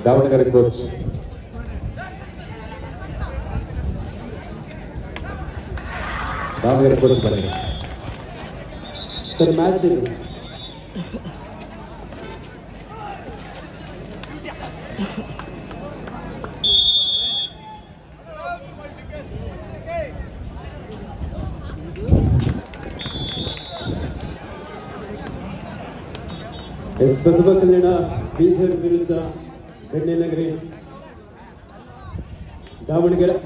Davanagere coach ಬನ್ನಿ sir. Match ಇದು ಬಸವ ಕಲ್ಯಾಣ ಬೀದರ್ ವಿರುದ್ಧ ಬೆಣ್ಣೆನಗರಿ ದಾವಣಗೆರೆ.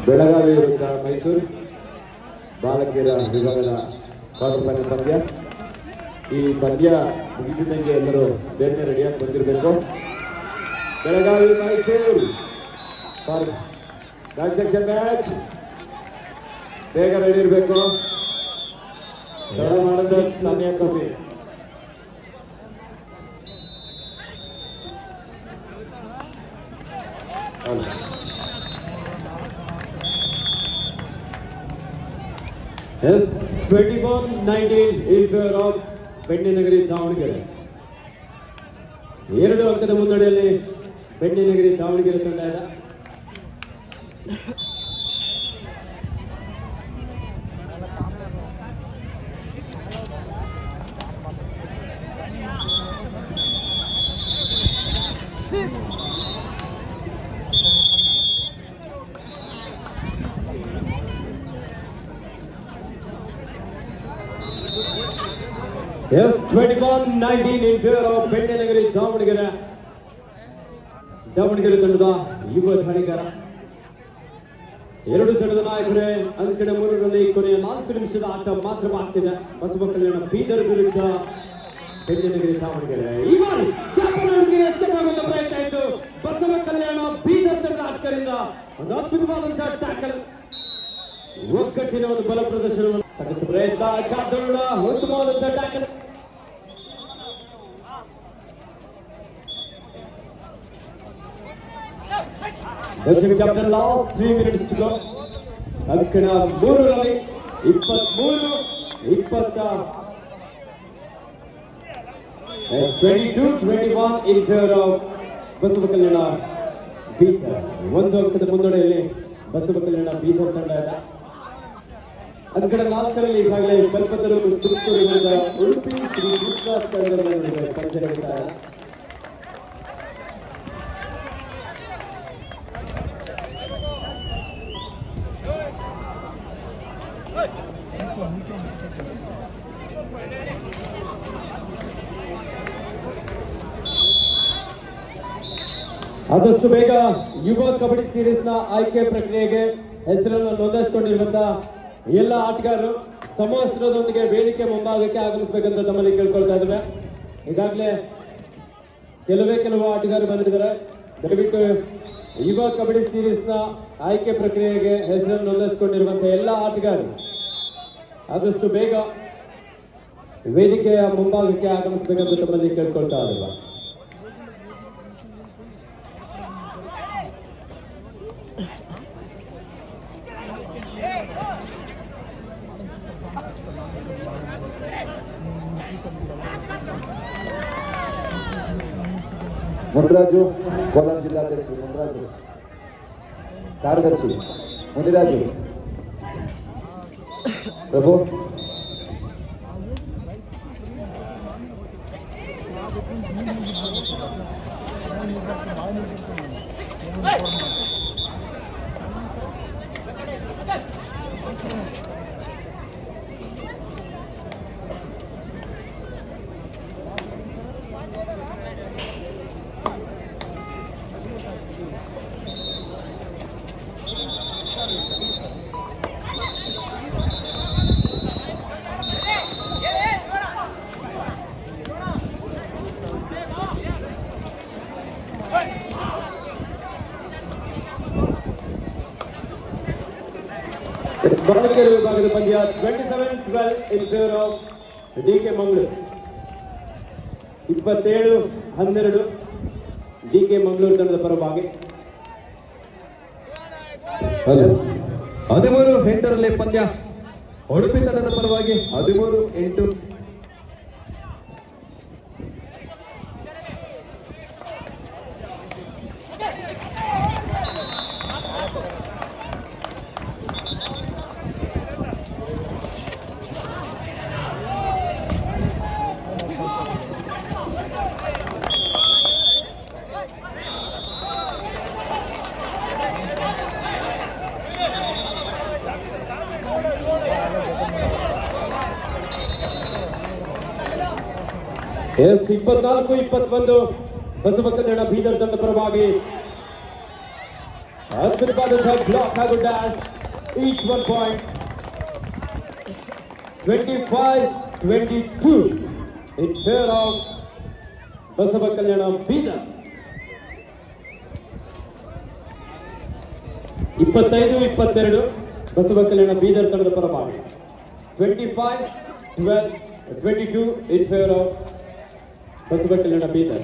ಬೆಳಗಾವಿ ವಿರುದ್ಧ ಮೈಸೂರು ಬಾಲಕಿಯರ ವಿಭಾಗದ ಕ್ವಾರ್ಟರ್ ಫೈನಲ್ ಪಂದ್ಯ. ಈ ಪಂದ್ಯ ಮುಗಿದಿದ್ದಂಗೆ ಎಲ್ಲರೂ ಬೇರೆ ರೆಡಿಯಾಗಿ ಬಂದಿರಬೇಕು. Belagavi Mysuru for transaction match. ಬೇಗ ರೆಡಿ ಇರಬೇಕು. ಮಾಡಿದ್ರೆ ಸಮಯ ಕಮ್ಮಿ. Yes, 21-19 in favor of ಬೆಣ್ಣೆನಗರಿ Davanagere. 2 ಅಂಕದ ಮುನ್ನಡೆಯಲ್ಲಿ ಬೆಣ್ಣೆನಗರಿ ದಾವಣಗೆರೆ ತಂಡ ಇದೆ. Yes, 21-19 in favor of ಬೆಣ್ಣೆನಗರಿ Davanagere. Davanagere ತಂಡದ ಯುವ ಧಾಣಿಗಾರ. 2 ತಂಡದ ನಾಯಕರೇ ಅಂಕಣ 3ರಲ್ಲಿ ಕೊನೆಯ 4 ನಿಮಿಷದ ಆಟ ಮಾತ್ರ ಬಾಕಿ ಇದೆ. ಬಸವ ಕಲ್ಯಾಣ ಬೀದರ್ ವಿರುದ್ಧ ಬೆಣ್ಣೆನಗರಿ ದಾವಣಗೆರೆ. ಈ ಬಾರಿ ಎಸ್ಕೇಪ್ ಆಗುವಂತ ಪ್ರಯತ್ನ ಆಯಿತು. ಬಸವ ಕಲ್ಯಾಣ ಬೀದರ್ ತಂಡ ಆಟಗಾರರಿಂದ ಒಂದು ಅದ್ಭುತವಾದಂತಹ ಟ್ಯಾಕಲ್, ಒಗ್ಗಟ್ಟಿನ ಒಂದು ಬಲ ಪ್ರದರ್ಶನವನ್ನು ಸಖತ್ ಪ್ರಯತ್ನ. ಕಾದೋಣ ಉತ್ತಮವಾದಂತಹ tackle. Belgium captain last 3 minutes to go. ಅಂಕಣ 3ರಲ್ಲಿ 22-21 in favor of Basava Kalyana Bidar. 1 ಅಂಕದ ಮುನ್ನಡೆಯಲ್ಲಿ ಬಸವ ಕಲ್ಯಾಣ ಬೀದರ್ ತಂಡ ಇದೆ. ಅಂಕಣ 4ರಲ್ಲಿ ಈಗಾಗಲೇ ಕಲ್ಪತರು ತುಮಕೂರು ವಿರುದ್ಧ ಉಡುಪಿ ಶ್ರೀ ಕೃಷ್ಣ ತಂಡದ ನಡುವೆ ಪಂದ್ಯ ನಡೀತಾ ಇದೆ. ಆದಷ್ಟು ಬೇಗ ಯುವ ಕಬಡ್ಡಿ ಸೀರೀಸ್ ನ ಆಯ್ಕೆ ಪ್ರಕ್ರಿಯೆಗೆ ಹೆಸರನ್ನು ನೋಂದಾಯಿಸಿಕೊಂಡಿರುವಂತಹ ಎಲ್ಲ ಆಟಗಾರರು ಸಮವಸ್ತ್ರದೊಂದಿಗೆ ವೇದಿಕೆ ಮುಂಭಾಗಕ್ಕೆ ಆಗಮಿಸಬೇಕಂತ ತಮ್ಮಲ್ಲಿ ಕೇಳ್ಕೊಳ್ತಾ ಇದ್ದೇವೆ. ಈಗಾಗಲೇ ಕೆಲವು ಆಟಗಾರರು ಬಂದಿದ್ದಾರೆ. ದಯವಿಟ್ಟು ಯುವ ಕಬಡ್ಡಿ ಸೀರೀಸ್ ನ ಆಯ್ಕೆ ಪ್ರಕ್ರಿಯೆಗೆ ಹೆಸರನ್ನು ನೋಂದಾಯಿಸಿಕೊಂಡಿರುವಂತಹ ಎಲ್ಲ ಆಟಗಾರರು ಆದಷ್ಟು ಬೇಗ ವೇದಿಕೆಯ ಮುಂಭಾಗಕ್ಕೆ ಆಗಮಿಸಬೇಕಂತ ತಮ್ಮಲ್ಲಿ ಕೇಳ್ಕೊಳ್ತಾ ಇದ್ದೇವೆ. ಮುನಿರಾಜು, ಕೋಲಾರ ಜಿಲ್ಲಾಧ್ಯಕ್ಷರು ಮುನಿರಾಜು, ಕಾರ್ಯದರ್ಶಿ ಮುನಿರಾಜು, ಪ್ರಭು, ಬಾಲಕಿಯರ ವಿಭಾಗದ ಪಂದ್ಯ 27-12 in favour of DK Mangaluru. 27-12 DK Mangaluru ತಂಡದ ಪರವಾಗಿ. 13-8 ಪಂದ್ಯ ಉಡುಪಿ ತಂಡದ ಪರವಾಗಿ 13-8. ಎಸ್ 24-21 ಬಸವ ಕಲ್ಯಾಣ ಬೀದರ್ ತಂಡ ಪರವಾಗಿ. ಅದ್ಭುತವಾದಂತಹ ಬ್ಲಾಕ್ ಹಾಗೂ dash, each 1 point. 25-22 in favour of Basava Kalyana Bidar. 25-22 Basava Kalyana Bidar ತಂಡದ ಪರವಾಗಿ. 25-22 in favour of Basava Kalyana Bidar.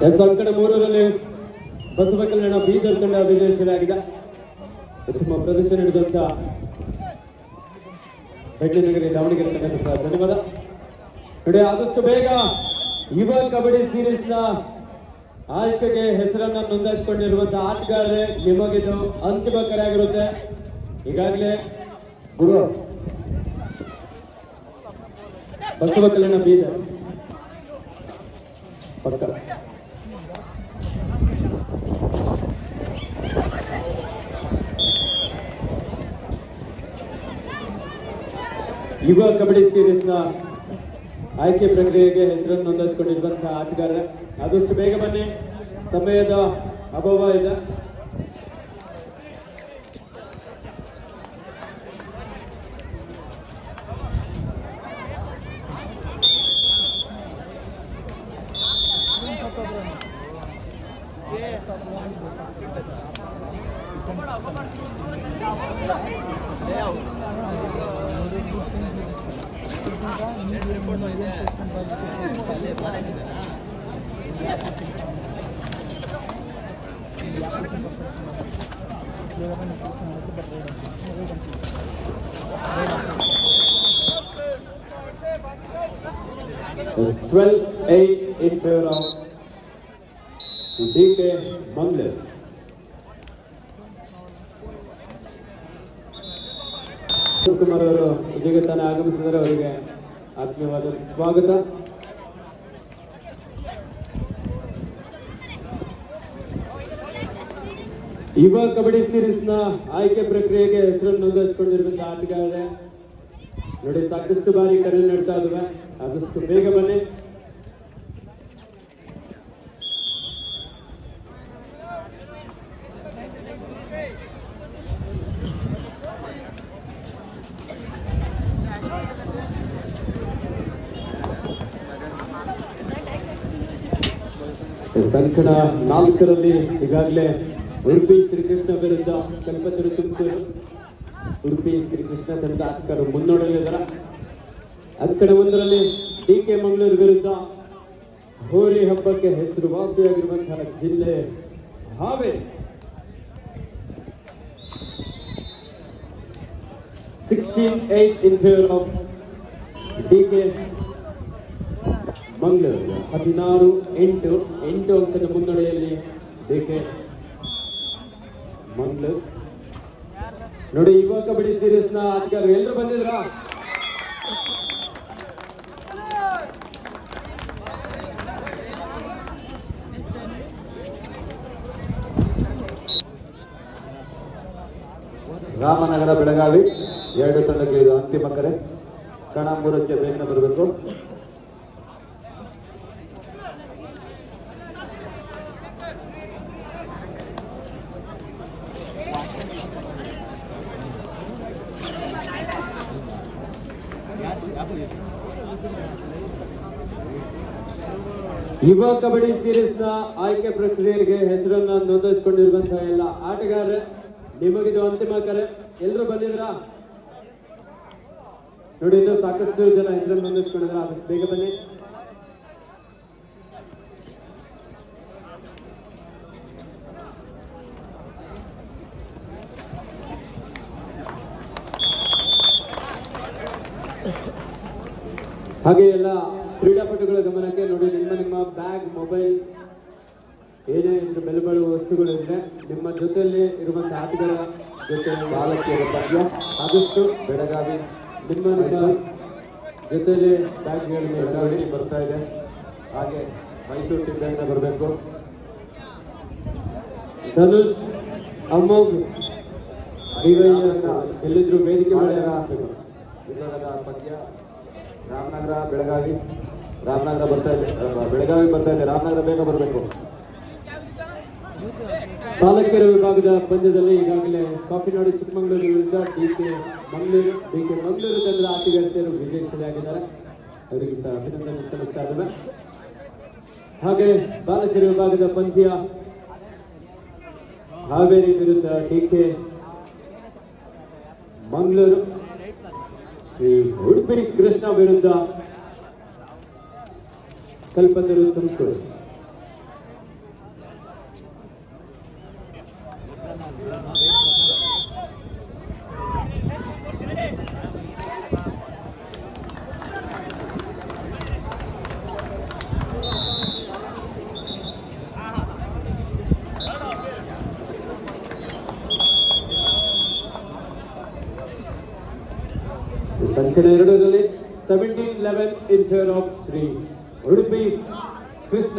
ಎಸ್ ಅಂಕಣ 3ರಲ್ಲಿ ಬಸವ ಕಲ್ಯಾಣ ಬೀದರ್ ತಂಡ ವಿಜಯಶೀಲವಾಗಿದೆ. ಉತ್ತಮ ಪ್ರದರ್ಶನ ನೀಡಿದಂತ ಬೆಳ್ಳಿನಗರಿ ದಾವಣಗೆರೆ ತಂಡಕ್ಕೆ ಸಹ ಧನ್ಯವಾದ. ನೋಡಿ, ಆದಷ್ಟು ಬೇಗ ಯುವ ಕಬಡ್ಡಿ ಸೀರೀಸ್ ನ ಆಯ್ಕೆಗೆ ಹೆಸರನ್ನ ನೋಂದಾಯಿಸಿಕೊಂಡಿರುವಂತಹ ಆಟಗಾರರೇ, ನಿಮಗಿದು ಅಂತಿಮ ಕರೆ ಆಗಿರುತ್ತೆ. ಈಗಾಗಲೇ ಗುರು ಬಸವ ಕಲ್ಯಾಣ ಬೀದರ್ ಪಕ್ಕ ಯುವ ಕಬಡ್ಡಿ ಸೀರೀಸ್ ನ ಆಯ್ಕೆ ಪ್ರಕ್ರಿಯೆಗೆ ಹೆಸರನ್ನು ನೋಂದಾಯಿಸಿಕೊಂಡಿರುವಂತಹ ಆಟಗಾರ, ಆದಷ್ಟು ಬೇಗ ಬನ್ನಿ, ಸಮಯದ ಅಭಾವ ಇದೆ. It's 12-8 in favor of DK Mangalore. Kumar ಅವರು ಇದೀಗ ತಾನೇ ಆಗಮಿಸಿದರೆ ಅವರಿಗೆ ಆತ್ಮೀಯವಾದ ಸ್ವಾಗತ. ಯುವ ಕಬಡ್ಡಿ ಸೀರೀಸ್ ನ ಆಯ್ಕೆ ಪ್ರಕ್ರಿಯೆಗೆ ಹೆಸರನ್ನು ನೋಂದಾಯಿಸಿಕೊಂಡಿರುವಂತಹ ಆಟಗಾರರೇ, ನೋಡಿ, ಸಾಕಷ್ಟು ಬಾರಿ ಕರೆ ನೀಡ್ತಾ ಇದ್ದಾವೆ, ಆದಷ್ಟು ಬೇಗ ಬನ್ನಿ. ಸಂಕಣ 4ರಲ್ಲಿ ಈಗಾಗಲೇ ಉಡುಪಿ ಶ್ರೀಕೃಷ್ಣ ವಿರುದ್ಧ ಕಲ್ಪತರು ತುಮಕೂರು ಉಡುಪಿ ಶ್ರೀಕೃಷ್ಣ ತಂಡದ ಆಟಗಾರರು ಮುನ್ನಡೆಯಲಿದ್ದಾರೆ. ಅಂಕಣ 1ರಲ್ಲಿ ಡಿಕೆ ಮಂಗಳೂರು ವಿರುದ್ಧ ಹೋರಿ ಹಬ್ಬಕ್ಕೆ ಹೆಸರುವಾಸಿಯಾಗಿರುವಂತಹ ಜಿಲ್ಲೆ Haveri. 16-8 in favor of DK Mangaluru. 16-8 ಅಂಕದ ಮುನ್ನಡೆಯಲ್ಲಿ ಡಿಕೆ ಮಂಗಳೂರು. ನೋಡಿ, ಯುವ ಕಬಡ್ಡಿ ಸೀರೀಸ್ ನ ಆಟಗಾರರು ಎಲ್ಲರೂ ಬಂದಿದ್ರಾ? ರಾಮನಗರ ಬೆಳಗಾವಿ 2 ತಂಡಕ್ಕೆ ಇದು ಅಂತಿಮ ಕರೆ. ಕಣ 3ಕ್ಕೆ ಬೇಗನೆ ಬರಬೇಕು. ಯುವ ಕಬಡ್ಡಿ ಸೀರೀಸ್ ನ ಆಯ್ಕೆ ಪ್ರಕ್ರಿಯೆಗೆ ಹೆಸರನ್ನ ನೋಂದಾಯಿಸಿಕೊಂಡಿರುವಂತಹ ಎಲ್ಲ ಆಟಗಾರರೇ, ನಿಮಗಿದು ಅಂತಿಮ ಕರೆ. ಎಲ್ಲರೂ ಬಂದಿದ್ರಾ? ನೋಡಿ, ಇನ್ನು ಸಾಕಷ್ಟು ಜನ ಹೆಸರನ್ನು ನೋಂದಾಯಿಸಿಕೊಂಡಿದ್ರ, ಆದಷ್ಟು ಬೇಗ ಬನ್ನಿ. ಹಾಗೆ ಎಲ್ಲ ಕ್ರೀಡಾಪಟುಗಳ ಗಮನಕ್ಕೆ ನೋಡಿ, ನಿಮ್ಮ ಬ್ಯಾಗ್, ಮೊಬೈಲ್, ಏನೇ ಇನ್ನು ಬೆಲೆ ಬಾಳುವ ವಸ್ತುಗಳಿದೆ, ನಿಮ್ಮ ಜೊತೆಯಲ್ಲಿ ಇರುವಂತಹ ಆಟಗಾರ ಜೊತೆ ಬಾಲಕಿಯರ ಪಂದ್ಯ ಆದಷ್ಟು ಬೆಳಗಾವಿ ನಿಮ್ಮ ಜೊತೆಯಲ್ಲಿ ಬ್ಯಾಗ್ಗಳನ್ನು ಬೆಳಗಾವಿ ಟೀಮ್ ಬರ್ತಾ ಇದೆ. ಹಾಗೆ ಮೈಸೂರು ಟೀಮ್ ಬೇಗನೆ ಬರಬೇಕು. ಧನುಷ್, ಅಮೋಘ್, ಎಲ್ಲಿದ್ರು ವೇದಿಕೆ ಮೇಲೆ ಹಾಕ್ಬೇಕು. ವಿಭಾಗದ ಪಂದ್ಯ ರಾಮನಗರ ಬೆಳಗಾವಿ. ರಾಮನಗರ ಬರ್ತಾ ಇದೆ, ಬೆಳಗಾವಿ ಬರ್ತಾ ಇದೆ. ರಾಮನಗರ ಬೇಗ ಬರಬೇಕು. ಬಾಲಕಿಯರ ವಿಭಾಗದ ಪಂದ್ಯದಲ್ಲಿ ಈಗಾಗಲೇ ಕಾಫಿನಾಡು ಚಿಕ್ಕಮಗಳೂರು ವಿರುದ್ಧ ಡಿಕೆ ಮಂಗಳೂರು ತಂಡದ ಆಟಗಾರ್ತಿಯರು ವಿಜಯಶಾಲಿಯಾಗಿದ್ದಾರೆ. ಅವರಿಗೆ ಸಹ ಅಭಿನಂದನೆ ಸಲ್ಲಿಸ್ತಾ ಇದ್ದೇವೆ. ಹಾಗೆ ಬಾಲಕಿಯರ ವಿಭಾಗದ ಪಂದ್ಯ ಹಾವೇರಿ ವಿರುದ್ಧ ಡಿಕೆ ಮಂಗಳೂರು, ಶ್ರೀ ಉಡುಪಿ ಕೃಷ್ಣ ವಿರುದ್ಧ ಕಲ್ಪತರು ತುಮಕೂರು. ಸಂಖ್ಯೆ 2ರಲ್ಲಿ 17-11 in favor of Shri Udupi Krishna.